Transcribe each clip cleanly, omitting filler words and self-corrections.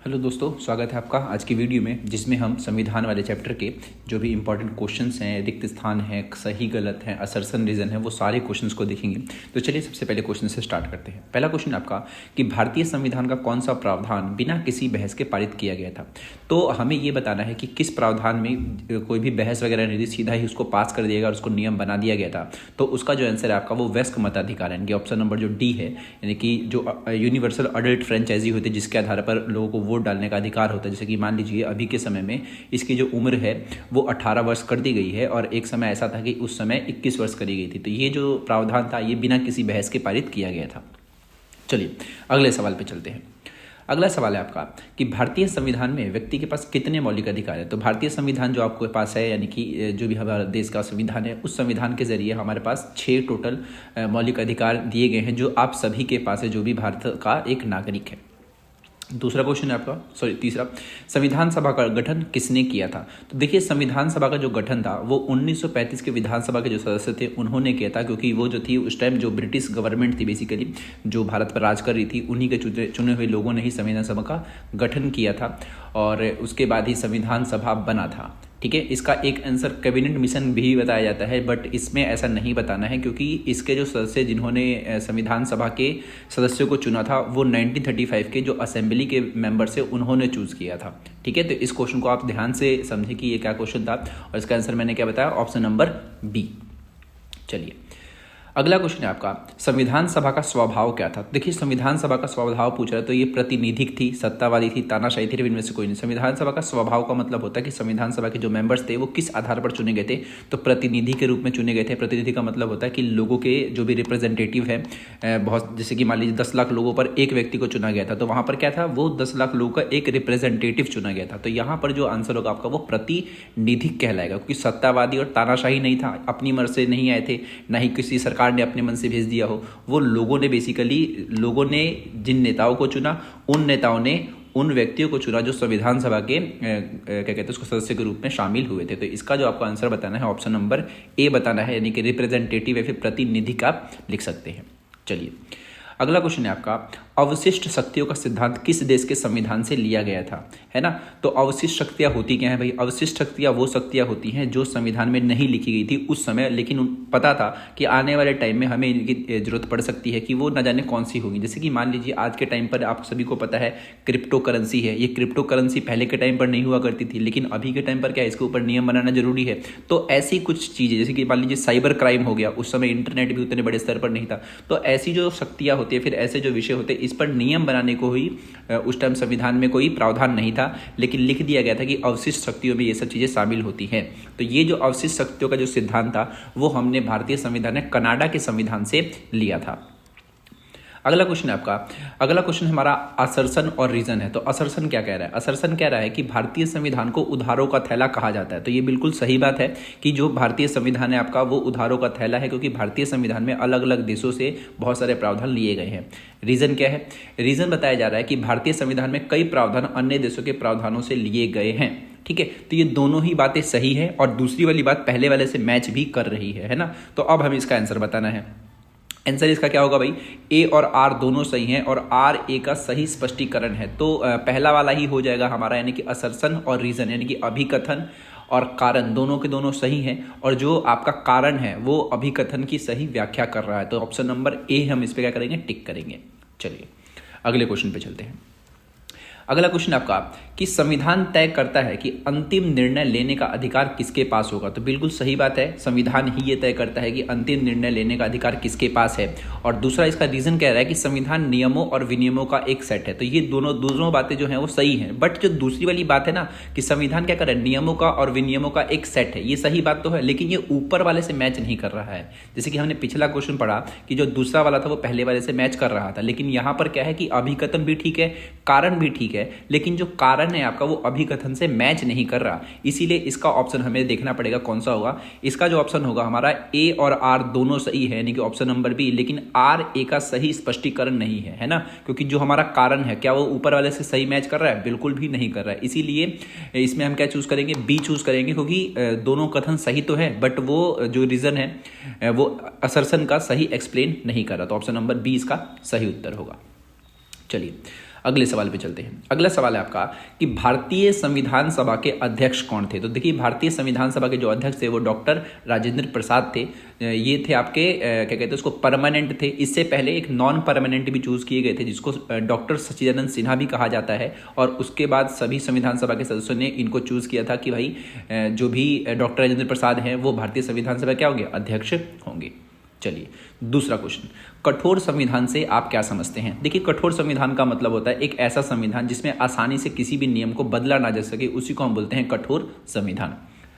Hello दोस्तों, स्वागत है आपका आज की वीडियो में, जिसमें हम संविधान वाले चैप्टर के जो भी इंपॉर्टेंट क्वेश्चंस हैं, रिक्त स्थान है, सही गलत है, असर्शन रीजन है, वो सारे क्वेश्चंस को देखेंगे। तो चलिए सबसे पहले क्वेश्चन से स्टार्ट करते हैं। पहला क्वेश्चन आपका कि भारतीय संविधान का कौन सा प्रावधान बिना किसी बहस के पारित किया गया था। तो हमें ये बताना है कि किस प्रावधान में कोई भी बहस वगैरह नहीं थी, सीधा ही उसको पास कर दिया गया और उसको नियम बना दिया गया था। तो उसका जो आंसर है आपका वो वयस्क मताधिकार है, यानी कि ऑप्शन नंबर जो डी है, यानी कि जो यूनिवर्सल अडल्ट फ्रेंचाइजी होती है जिसके आधार पर लोगों को वोट डालने का अधिकार होता है। जैसे कि मान लीजिए अभी के समय में इसकी जो उम्र है वो 18 वर्ष कर दी गई है और एक समय ऐसा था कि उस समय 21 वर्ष करी गई थी। तो ये जो प्रावधान था ये बिना किसी बहस के पारित किया गया था। चलिए अगले सवाल पे चलते हैं। अगला सवाल है आपका कि भारतीय संविधान में व्यक्ति के पास कितने मौलिक अधिकार है। तो भारतीय संविधान जो आपके पास है, यानी कि जो भी हमारा देश का संविधान है, उस संविधान के जरिए हमारे पास 6 टोटल मौलिक अधिकार दिए गए हैं जो आप सभी के पास है, जो भी भारत का एक नागरिक है। दूसरा क्वेश्चन है आपका, तीसरा, संविधान सभा का गठन किसने किया था। तो देखिए संविधान सभा का जो गठन था वो 1935 के विधानसभा के जो सदस्य थे उन्होंने किया था, क्योंकि वो जो थी उस टाइम जो ब्रिटिश गवर्नमेंट थी बेसिकली जो भारत पर राज कर रही थी, उन्हीं के चुने हुए लोगों ने ही संविधान सभा का गठन किया था और उसके बाद ही संविधान सभा बना था। ठीक है, इसका एक आंसर कैबिनेट मिशन भी बताया जाता है, बट इसमें ऐसा नहीं बताना है क्योंकि इसके जो सदस्य जिन्होंने संविधान सभा के सदस्यों को चुना था वो 1935 के जो असेंबली के मेंबर्स है उन्होंने चूज किया था। ठीक है, तो इस क्वेश्चन को आप ध्यान से समझें कि ये क्या क्वेश्चन था और इसका आंसर मैंने क्या बताया, ऑप्शन नंबर बी। चलिए अगला क्वेश्चन है आपका, संविधान सभा का स्वभाव क्या था। देखिए संविधान सभा का स्वभाव पूछ रहा है तो ये प्रातिनिधिक थी, सत्तावादी थी, तानाशाही थी, इनमें से कोई नहीं। संविधान सभा का स्वभाव का मतलब होता है कि संविधान सभा के जो मेंबर्स थे वो किस आधार पर चुने गए थे। तो प्रतिनिधि के रूप में चुने गए थे। प्रतिनिधि का मतलब होता है कि लोगों के जो भी रिप्रेजेंटेटिव है, बहुत जैसे कि मान लीजिए 10 लाख लोगों पर एक व्यक्ति को चुना गया था, तो वहां पर क्या था, वो 10 लाख लोगों का एक रिप्रेजेंटेटिव चुना गया था। तो यहाँ पर जो आंसर होगा आपका वो प्रतिनिधिक कहलाएगा, क्योंकि सत्तावादी और तानाशाही नहीं था, अपनी मर्जी से नहीं आए थे, ना ही किसी सरकार ने अपने मन से दिया हो। वो लोगों ने बेसिकली जिन नेताओं को चुना, उन नेताओं ने उन व्यक्तियों को चुना जो संविधान सभा के क्या कहते हैं उसको सदस्य के रूप में शामिल हुए थे। तो इसका जो आपको आंसर बताना है ऑप्शन नंबर ए बताना है, यानी कि रिप्रेजेंटेटिव या फिर प्रतिनिधिक आप लिख सकते हैं। चलिए अगला क्वेश्चन है आपका, अवशिष्ट शक्तियों का सिद्धांत किस देश के संविधान से लिया गया था, है ना। तो अवशिष्ट शक्तियां होती क्या है भाई, अवशिष्ट शक्तियां वो शक्तियां होती हैं जो संविधान में नहीं लिखी गई थी उस समय, लेकिन पता था कि आने वाले टाइम में हमें इनकी जरूरत पड़ सकती है, कि वो न जाने कौन सी होगी। जैसे कि मान लीजिए आज के टाइम पर आप सभी को पता है क्रिप्टो करेंसी है। ये क्रिप्टो करेंसी पहले के टाइम पर नहीं हुआ करती थी, लेकिन अभी के टाइम पर क्या है, इसके ऊपर नियम बनाना जरूरी है। तो ऐसी कुछ चीजें जैसे कि मान लीजिए साइबर क्राइम हो गया, उस समय इंटरनेट भी उतने बड़े स्तर पर नहीं था। तो ऐसी जो शक्तियां होती है, फिर ऐसे जो विषय होते हैं, इस पर नियम बनाने को ही उस टाइम संविधान में कोई प्रावधान नहीं था, लेकिन लिख दिया गया था कि अवशिष्ट शक्तियों में ये सब चीजें शामिल होती हैं। तो ये जो अवशिष्ट शक्तियों का जो सिद्धांत था वो हमने भारतीय संविधान ने कनाडा के संविधान से लिया था। अगला क्वेश्चन है आपका, अगला क्वेश्चन हमारा असर्शन और रीजन है। तो असर्शन क्या कह रहा है, असर्शन कह रहा है कि भारतीय संविधान को उधारों का थैला कहा जाता है। तो ये बिल्कुल सही बात है कि जो भारतीय संविधान है आपका वो उधारों का थैला है, क्योंकि भारतीय संविधान में अलग अलग देशों से बहुत सारे प्रावधान लिए गए हैं। रीजन क्या है, रीजन बताया जा रहा है कि भारतीय संविधान में कई प्रावधान अन्य देशों के प्रावधानों से लिए गए हैं। ठीक है, तो ये दोनों ही बातें सही है और दूसरी वाली बात पहले वाले से मैच भी कर रही है ना। तो अब हमें इसका आंसर बताना है। आंसर इसका क्या होगा भाई, ए और आर दोनों सही हैं और आर ए का सही स्पष्टीकरण है। तो पहला वाला ही हो जाएगा हमारा, यानी कि असर्शन और रीजन, यानी कि अभिकथन और कारण दोनों के दोनों सही हैं और जो आपका कारण है वो अभिकथन की सही व्याख्या कर रहा है। तो ऑप्शन नंबर ए हम इस पे क्या करेंगे, टिक करेंगे। चलिए अगले क्वेश्चन पे चलते हैं। अगला क्वेश्चन आपका कि संविधान तय करता है कि अंतिम निर्णय लेने का अधिकार किसके पास होगा। तो बिल्कुल सही बात है, संविधान ही ये तय करता है कि अंतिम निर्णय लेने का अधिकार किसके पास है। और दूसरा इसका रीजन कह रहा है कि संविधान नियमों और विनियमों का एक सेट है। तो ये दोनों बातें जो हैं वो सही हैं, बट जो दूसरी वाली बात है ना कि संविधान क्या कर रहा है, नियमों का और विनियमों का एक सेट है, ये सही बात तो है, लेकिन ये ऊपर वाले से मैच नहीं कर रहा है। जैसे कि हमने पिछला क्वेश्चन पढ़ा कि जो दूसरा वाला था वो पहले वाले से मैच कर रहा था, लेकिन यहाँ पर क्या है कि अभिकथन भी ठीक है, कारण भी ठीक है, लेकिन जो कारण है आपका वो अभिकथन से मैच नहीं कर रहा। इसीलिए इसका ऑप्शन हमें देखना पड़ेगा कौन सा होगा। इसका जो ऑप्शन होगा हमारा ए और आर दोनों सही है, यानी कि ऑप्शन नंबर बी, लेकिन आर ए का सही स्पष्टीकरण नहीं है, है ना। क्योंकि जो हमारा कारण है क्या वो ऊपर वाले से सही मैच कर रहा है, बिल्कुल भी नहीं कर रहा है। इसीलिए इसमें हम क्या चूज करेंगे, बी चूज करेंगे, क्योंकि दोनों कथन सही तो है बट वो जो रीजन है वो असर्शन का सही एक्सप्लेन नहीं कर रहा। तो ऑप्शन नंबर बी इसका सही उत्तर होगा। चलिए अगले सवाल पे चलते हैं। अगला सवाल है आपका कि भारतीय संविधान सभा के अध्यक्ष कौन थे। तो देखिए, भारतीय संविधान सभा के जो अध्यक्ष थे वो डॉक्टर राजेंद्र प्रसाद थे। ये थे आपके क्या कहते हैं उसको, परमानेंट थे। इससे पहले एक नॉन परमानेंट भी चूज किए गए थे जिसको डॉक्टर सच्चिदानंद सिन्हा भी कहा जाता है, और उसके बाद सभी संविधान सभा के सदस्यों ने इनको चूज किया था कि भाई जो भी डॉक्टर राजेंद्र प्रसाद हैं वो भारतीय संविधान सभा क्या होंगे, अध्यक्ष होंगे। चलिए दूसरा क्वेश्चन, कठोर संविधान से आप क्या समझते हैं। देखिए, कठोर संविधान का मतलब होता है एक ऐसा संविधान जिसमें आसानी से किसी भी नियम को बदला ना जा सके, उसी को हम बोलते हैं कठोर संविधान।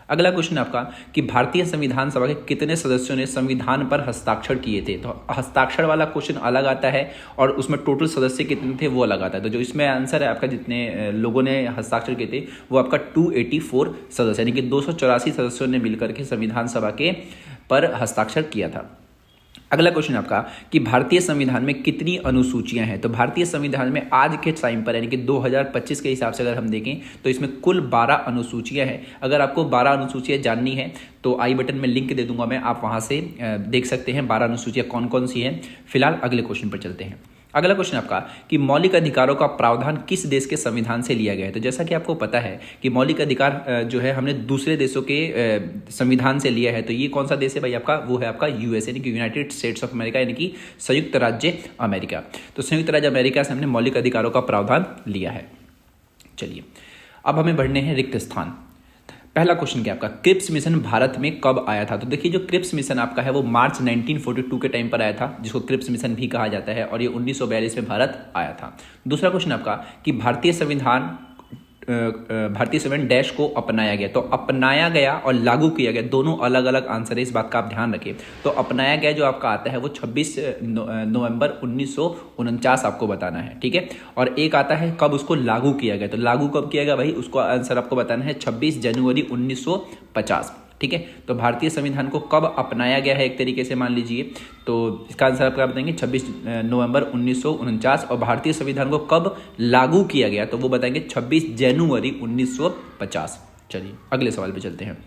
अगला क्वेश्चन आपका कि भारतीय संविधान सभा के कितने सदस्यों ने संविधान पर हस्ताक्षर किए थे। तो हस्ताक्षर वाला क्वेश्चन अलग आता है और उसमें टोटल सदस्य कितने थे वो अलग आता है। तो जो इसमें आंसर है आपका, जितने लोगों ने हस्ताक्षर किए थे वो आपका 284 सदस्य, यानी कि 284 सदस्यों ने मिलकर के संविधान सभा के पर हस्ताक्षर किया था। अगला क्वेश्चन आपका कि भारतीय संविधान में कितनी अनुसूचियां हैं। तो भारतीय संविधान में आज के टाइम पर यानी कि 2025 के हिसाब से अगर हम देखें तो इसमें कुल 12 अनुसूचियां हैं। अगर आपको 12 अनुसूचियां जाननी है तो आई बटन में लिंक दे दूंगा मैं, आप वहां से देख सकते हैं 12 अनुसूचियां कौन कौन सी हैं। फिलहाल अगले क्वेश्चन पर चलते हैं। अगला क्वेश्चन आपका कि मौलिक अधिकारों का प्रावधान किस देश के संविधान से लिया गया है। तो जैसा कि आपको पता है कि मौलिक अधिकार जो है हमने दूसरे देशों के संविधान से लिया है। तो ये कौन सा देश है भाई आपका, वो है आपका यूएस यानी कि यूनाइटेड स्टेट्स ऑफ अमेरिका, यानी कि संयुक्त राज्य अमेरिका। तो संयुक्त राज्य अमेरिका से हमने मौलिक अधिकारों का प्रावधान लिया है। चलिए अब हमें बढ़ने हैं रिक्त स्थान। पहला क्वेश्चन क्या आपका, क्रिप्स मिशन भारत में कब आया था। तो देखिए, जो क्रिप्स मिशन आपका है वो मार्च 1942 के टाइम पर आया था, जिसको क्रिप्स मिशन भी कहा जाता है, और ये 1942 में भारत आया था। दूसरा क्वेश्चन आपका कि भारतीय संविधान डैश को अपनाया गया। तो अपनाया गया और लागू किया गया दोनों अलग अलग आंसर है, इस बात का आप ध्यान रखिए। तो अपनाया गया जो आपका आता है वो 26 नवंबर 1949 आपको बताना है, ठीक है। और एक आता है कब उसको लागू किया गया। तो लागू कब किया गया भाई, उसको आंसर आपको बताना है 26 जनवरी 1950, ठीक है। तो भारतीय संविधान को कब अपनाया गया है एक तरीके से मान लीजिए, तो इसका आंसर आपका बताएंगे 26 नवंबर 1949। और भारतीय संविधान को कब लागू किया गया तो वो बताएंगे 26 जनवरी 1950। चलिए अगले सवाल पे चलते हैं।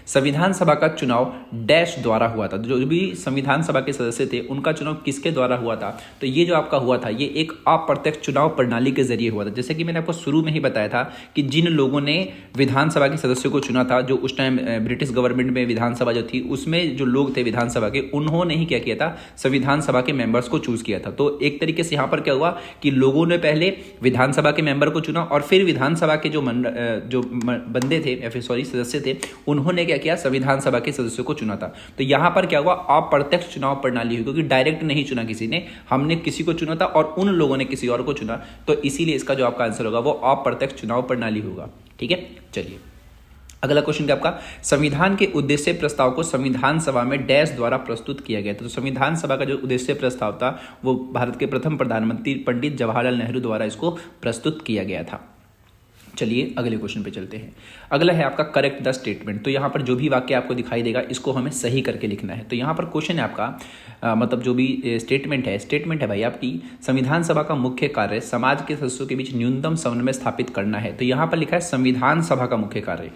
संविधान सभा का चुनाव डैश द्वारा हुआ था। जो भी संविधान सभा के सदस्य थे उनका चुनाव किसके द्वारा हुआ था। तो ये जो आपका हुआ था ये एक अप्रत्यक्ष चुनाव प्रणाली के जरिए हुआ था। जैसे कि मैंने आपको शुरू में ही बताया था कि जिन लोगों ने विधानसभा के सदस्यों को चुना था, जो उस टाइम ब्रिटिश गवर्नमेंट में विधानसभा जो थी उसमें जो लोग थे विधानसभा के, उन्होंने ही क्या किया था, संविधान सभा के मेंबर्स को चूज किया था। तो एक तरीके से यहाँ पर क्या हुआ कि लोगों ने पहले विधानसभा के मेंबर को चुना और फिर विधानसभा के जो बंदे थे या फिर सदस्य थे उन्होंने क्या किया, संविधान सभा के सदस्यों को चुना था। तो यहां पर क्या हुआ, अप्रत्यक्ष चुनाव प्रणाली हुई, क्योंकि डायरेक्ट नहीं चुना किसी ने, हमने किसी को चुना था और उन लोगों ने किसी और को चुना। तो इसीलिए इसका जो आपका आंसर होगा वो अप्रत्यक्ष चुनाव प्रणाली होगा, ठीक है। चलिए अगला क्वेश्चन क्या आपका, संविधान के उद्देश्य प्रस्ताव को संविधान सभा में डैश द्वारा प्रस्तुत किया गया था। तो संविधान सभा का जो उद्देश्य प्रस्ताव था वो भारत के प्रथम प्रधानमंत्री पंडित जवाहरलाल नेहरू द्वारा इसको प्रस्तुत किया गया था। चलिए अगले क्वेश्चन पे चलते हैं। अगला है आपका करेक्ट द स्टेटमेंट। तो यहाँ पर जो भी वाक्य आपको दिखाई देगा इसको हमें सही करके लिखना है। तो यहाँ पर क्वेश्चन है आपका मतलब जो भी स्टेटमेंट है भाई आपकी, संविधान सभा का मुख्य कार्य समाज के सदस्यों के बीच न्यूनतम समन्वय स्थापित करना है। तो यहाँ पर लिखा है संविधान सभा का मुख्य कार्य,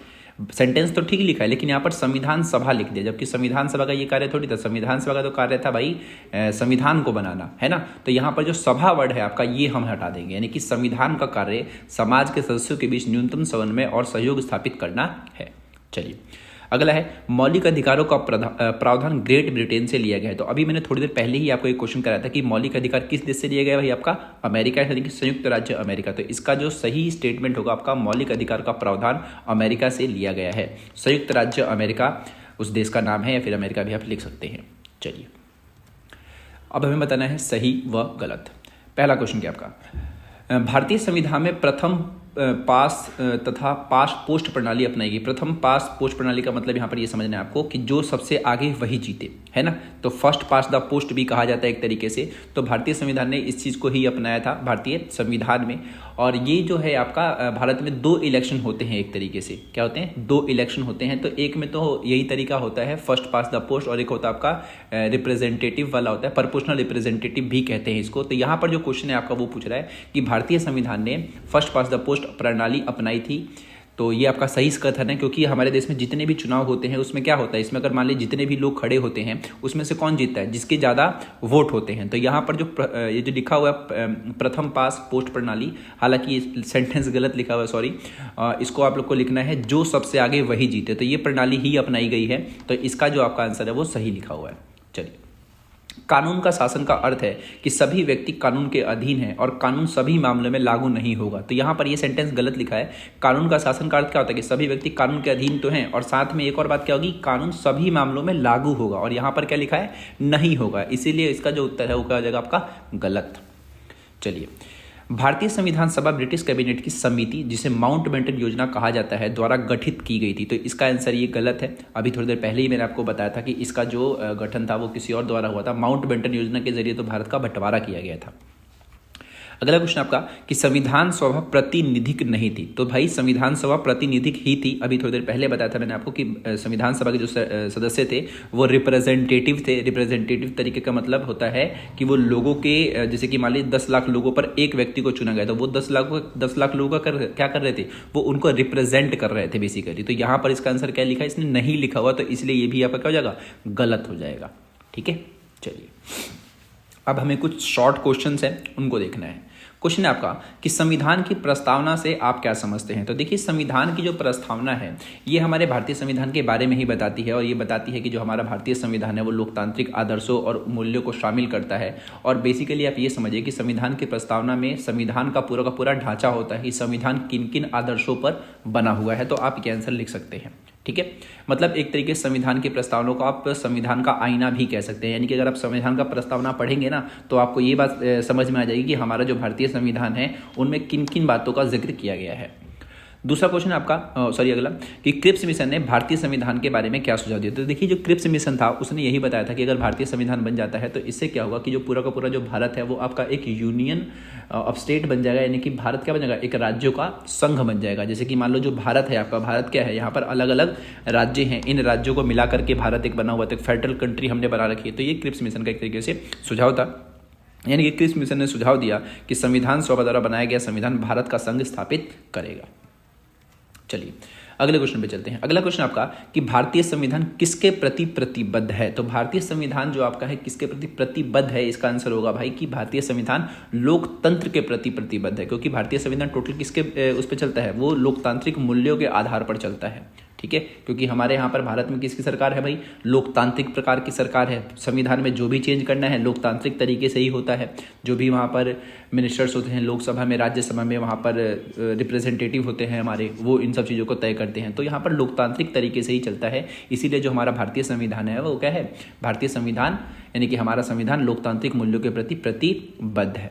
सेंटेंस तो ठीक लिखा है लेकिन यहाँ पर संविधान सभा लिख दिया, जबकि संविधान सभा का ये कार्य थोड़ी था। संविधान सभा का तो कार्य था भाई संविधान को बनाना, है ना। तो यहाँ पर जो सभा वर्ड है आपका ये हम हटा देंगे, यानी कि संविधान का कार्य समाज के सदस्यों के बीच न्यूनतम समन्वय और सहयोग स्थापित करना है। चलिए अगला है मौलिक अधिकारों का प्रावधान ग्रेट ब्रिटेन से लिया गया है। तो अभी मैंने थोड़ी देर पहले ही आपको एक क्वेश्चन कराया था कि मौलिक अधिकार किस देश से लिया गया भाई, आपका अमेरिका, यानी कि संयुक्त राज्य अमेरिका। तो इसका जो सही स्टेटमेंट होगा आपका, मौलिक अधिकार का प्रावधान अमेरिका से लिया गया है। संयुक्त राज्य अमेरिका उस देश का नाम है, या फिर अमेरिका भी आप लिख सकते हैं। चलिए अब हमें बताना है सही व गलत। पहला क्वेश्चन क्या आपका, भारतीय संविधान में प्रथम पास तथा पास पोस्ट प्रणाली अपनाई गई। प्रथम पास पोस्ट प्रणाली का मतलब यहाँ पर ये समझना है आपको कि जो सबसे आगे वही जीते, है ना। तो फर्स्ट पास द पोस्ट भी कहा जाता है एक तरीके से। तो भारतीय संविधान ने इस चीज़ को ही अपनाया था भारतीय संविधान में। और ये जो है आपका भारत में 2 इलेक्शन होते हैं एक तरीके से। क्या होते हैं, 2 इलेक्शन होते हैं। तो एक में तो यही तरीका होता है फर्स्ट पास द पोस्ट, और एक होता है आपका रिप्रेजेंटेटिव वाला होता है, प्रोपोर्शनल रिप्रेजेंटेटिव भी कहते हैं इसको। तो यहाँ पर जो क्वेश्चन है आपका वो पूछ रहा है कि भारतीय संविधान ने फर्स्ट पास द पोस्ट प्रणाली अपनाई थी तो ये आपका सही कथन है, क्योंकि हमारे देश में जितने भी चुनाव होते हैं उसमें क्या होता है, इसमें अगर मान लीजिए जितने भी लोग खड़े होते हैं उसमें से कौन जीतता है, जिसके ज़्यादा वोट होते हैं। तो यहाँ पर ये जो लिखा हुआ है प्रथम पास पोस्ट प्रणाली, हालांकि ये सेंटेंस गलत लिखा हुआ है, सॉरी, इसको आप लोग को लिखना है जो सबसे आगे वही जीते। तो ये प्रणाली ही अपनाई गई है, तो इसका जो आपका आंसर है वो सही लिखा हुआ है। चलिए, कानून का शासन का अर्थ है कि सभी व्यक्ति कानून के अधीन हैं और कानून सभी मामलों में लागू नहीं होगा। तो यहाँ पर ये सेंटेंस गलत लिखा है। कानून का शासन का अर्थ क्या होता है कि सभी व्यक्ति कानून के अधीन तो हैं, और साथ में एक और बात क्या होगी, कानून सभी मामलों में लागू होगा, और यहाँ पर क्या लिखा है, नहीं होगा। इसीलिए इसका जो उत्तर है वो क्या हो जाएगा आपका, गलत। चलिए, भारतीय संविधान सभा ब्रिटिश कैबिनेट की समिति, जिसे माउंटबेटन योजना कहा जाता है, द्वारा गठित की गई थी। तो इसका आंसर ये गलत है। अभी थोड़ी देर पहले ही मैंने आपको बताया था कि इसका जो गठन था वो किसी और द्वारा हुआ था। माउंटबेटन योजना के जरिए तो भारत का बंटवारा किया गया था। अगला क्वेश्चन आपका कि संविधान सभा प्रतिनिधिक नहीं थी। तो भाई संविधान सभा प्रतिनिधिक ही थी। अभी थोड़ी देर पहले बताया था मैंने आपको कि संविधान सभा के जो सदस्य थे वो रिप्रेजेंटेटिव थे। रिप्रेजेंटेटिव तरीके का मतलब होता है कि वो लोगों के, जैसे कि मान लीजिए 10 लाख लोगों पर एक व्यक्ति को चुना गया, तो वो 10 लाख लोगों का क्या कर रहे थे, वो उनको रिप्रेजेंट कर रहे थे बेसिकली। तो यहाँ पर इसका आंसर क्या लिखा है, इसने नहीं लिखा हुआ, तो इसलिए ये भी आपका क्या हो जाएगा, गलत हो जाएगा। ठीक है, चलिए अब हमें कुछ शॉर्ट क्वेश्चंस हैं उनको देखना है। क्वेश्चन है आपका कि संविधान की प्रस्तावना से आप क्या समझते हैं। तो देखिए, संविधान की जो प्रस्तावना है ये हमारे भारतीय संविधान के बारे में ही बताती है, और ये बताती है कि जो हमारा भारतीय संविधान है वो लोकतांत्रिक आदर्शों और मूल्यों को शामिल करता है। और बेसिकली आप ये समझिए कि संविधान की प्रस्तावना में संविधान का पूरा ढांचा होता है कि संविधान किन किन आदर्शों पर बना हुआ है। तो आप ये आंसर लिख सकते हैं। ठीक है, मतलब एक तरीके से संविधान की प्रस्तावना को आप संविधान का आईना भी कह सकते हैं। यानी कि अगर आप संविधान का प्रस्तावना पढ़ेंगे ना, तो आपको ये बात समझ में आ जाएगी कि हमारा जो भारतीय संविधान है उनमें किन किन बातों का जिक्र किया गया है। दूसरा क्वेश्चन आपका, अगला, कि क्रिप्स मिशन ने भारतीय संविधान के बारे में क्या सुझाव दिया। तो देखिए, जो क्रिप्स मिशन था उसने यही बताया था कि अगर भारतीय संविधान बन जाता है तो इससे क्या होगा कि जो पूरा का पूरा जो भारत है वो आपका एक यूनियन ऑफ स्टेट बन जाएगा। यानी कि भारत क्या बन जाएगा, एक राज्यों का संघ बन जाएगा। जैसे कि मान लो जो भारत है आपका, भारत क्या है, यहाँ पर अलग अलग राज्य हैं, इन राज्यों को मिला करके भारत एक बना हुआ था, एक फेडरल कंट्री हमने बना रखी है। तो ये क्रिप्स मिशन का एक तरीके से सुझाव था। यानी कि क्रिप्स मिशन ने सुझाव दिया कि संविधान सभा द्वारा बनाया गया संविधान भारत का संघ स्थापित करेगा। चलिए अगले क्वेश्चन पे चलते हैं। अगला क्वेश्चन आपका कि भारतीय संविधान किसके प्रति प्रतिबद्ध है। तो भारतीय संविधान जो आपका है किसके प्रति प्रतिबद्ध है, इसका आंसर होगा भाई कि भारतीय संविधान लोकतंत्र के प्रति प्रतिबद्ध है। क्योंकि भारतीय संविधान टोटल किसके उस पर चलता है, वो लोकतांत्रिक मूल्यों के आधार पर चलता है। ठीक है, क्योंकि हमारे यहाँ पर भारत में किसकी सरकार है भाई, लोकतांत्रिक प्रकार की सरकार है। संविधान में जो भी चेंज करना है लोकतांत्रिक तरीके से ही होता है। जो भी वहाँ पर मिनिस्टर्स होते हैं लोकसभा में, राज्यसभा में, वहाँ पर रिप्रेजेंटेटिव होते हैं हमारे, वो इन सब चीज़ों को तय करते हैं। तो यहाँ पर लोकतांत्रिक तरीके से ही चलता है। इसीलिए जो हमारा भारतीय संविधान है वो क्या है, भारतीय संविधान यानी कि हमारा संविधान लोकतांत्रिक मूल्यों के प्रति प्रतिबद्ध है।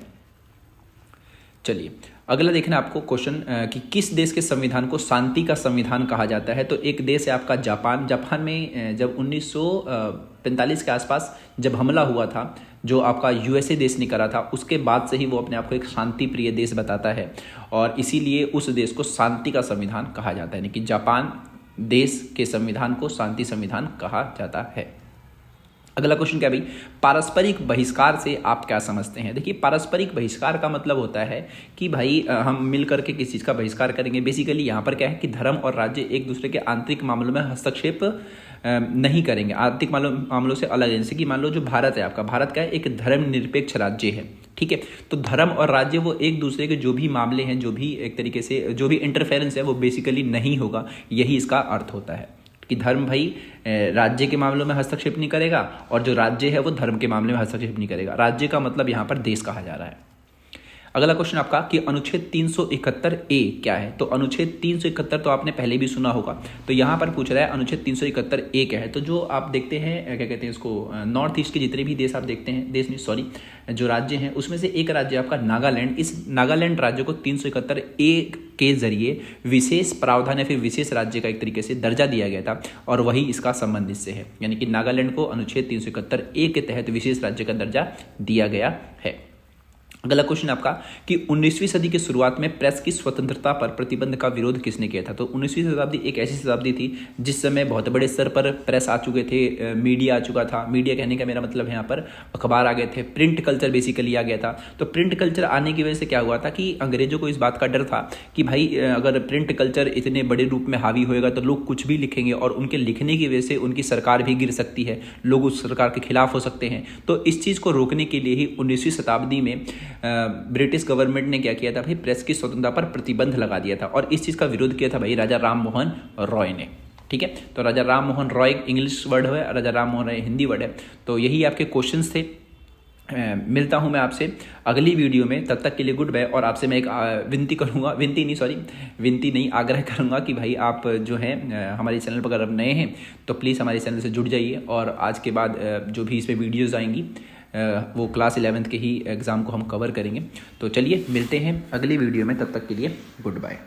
चलिए अगला देखना आपको क्वेश्चन कि किस देश के संविधान को शांति का संविधान कहा जाता है। तो एक देश है आपका जापान। जापान में जब 1945 के आसपास जब हमला हुआ था, जो आपका यूएसए देश ने करा था, उसके बाद से ही वो अपने आप को एक शांति प्रिय देश बताता है, और इसीलिए उस देश को शांति का संविधान कहा जाता है। यानी कि जापान देश के संविधान को शांति संविधान कहा जाता है। अगला क्वेश्चन क्या भाई, पारस्परिक बहिष्कार से आप क्या समझते हैं। देखिए, पारस्परिक बहिष्कार का मतलब होता है कि भाई हम मिल करके किसी चीज़ का बहिष्कार करेंगे। बेसिकली यहाँ पर क्या है कि धर्म और राज्य एक दूसरे के आंतरिक मामलों में हस्तक्षेप नहीं करेंगे, आर्थिक मामलों से अलग है। जैसे कि मान लो जो भारत है आपका, भारत का एक धर्मनिरपेक्ष राज्य है। ठीक है, तो धर्म और राज्य वो एक दूसरे के जो भी मामले हैं, जो भी एक तरीके से जो भी इंटरफेरेंस है वो बेसिकली नहीं होगा। यही इसका अर्थ होता है कि धर्म भाई राज्य के मामलों में हस्तक्षेप नहीं करेगा, और जो राज्य है वो धर्म के मामले में हस्तक्षेप नहीं करेगा। राज्य का मतलब यहाँ पर देश कहा जा रहा है। अगला क्वेश्चन आपका कि अनुच्छेद 371A क्या है। तो अनुच्छेद 371 तो आपने पहले भी सुना होगा। तो यहाँ पर पूछ रहा है अनुच्छेद 371A क्या है। तो जो आप देखते हैं, क्या कहते हैं इसको, नॉर्थ ईस्ट के जितने भी देश आप देखते हैं, देश नहीं सॉरी जो राज्य हैं, उसमें से एक राज्य आपका नागालैंड। इस नागालैंड राज्य को 371A के जरिए विशेष प्रावधान या फिर विशेष राज्य का एक तरीके से दर्जा दिया गया था, और वही इसका संबंध इससे है। यानी कि नागालैंड को अनुच्छेद 371A के तहत विशेष राज्य का दर्जा दिया गया है। अगला क्वेश्चन आपका कि 19वीं सदी की शुरुआत में प्रेस की स्वतंत्रता पर प्रतिबंध का विरोध किसने किया था। तो 19वीं शताब्दी एक ऐसी शताब्दी थी जिस समय बहुत बड़े स्तर पर प्रेस आ चुके थे, मीडिया आ चुका था। मीडिया कहने का मेरा मतलब है यहाँ पर अखबार आ गए थे, प्रिंट कल्चर बेसिकली आ गया था। तो प्रिंट कल्चर आने की वजह से क्या हुआ था कि अंग्रेजों को इस बात का डर था कि भाई अगर प्रिंट कल्चर इतने बड़े रूप में हावी होएगा तो लोग कुछ भी लिखेंगे और उनके लिखने की वजह से उनकी सरकार भी गिर सकती है, लोग उस सरकार के खिलाफ हो सकते हैं। तो इस चीज़ को रोकने के लिए ही 19वीं शताब्दी में ब्रिटिश गवर्नमेंट ने क्या किया था भाई, प्रेस की स्वतंत्रता पर प्रतिबंध लगा दिया था। और इस चीज़ का विरोध किया था भाई राजा राम मोहन रॉय ने। ठीक है, तो राजा राम मोहन रॉय इंग्लिश वर्ड है, राजा राम मोहन रॉय हिंदी वर्ड है। तो यही आपके क्वेश्चंस थे। मिलता हूं मैं आपसे अगली वीडियो में, तब तक के लिए गुड बाय। और आपसे मैं एक विनती नहीं आग्रह करूंगा कि भाई आप जो है हमारे चैनल पर अगर नए हैं तो प्लीज़ हमारे चैनल से जुड़ जाइए। और आज के बाद जो भी इसमें वीडियोज़ आएंगी वो क्लास 11th के ही एग्ज़ाम को हम कवर करेंगे। तो चलिए मिलते हैं अगली वीडियो में, तब तक के लिए गुड बाय।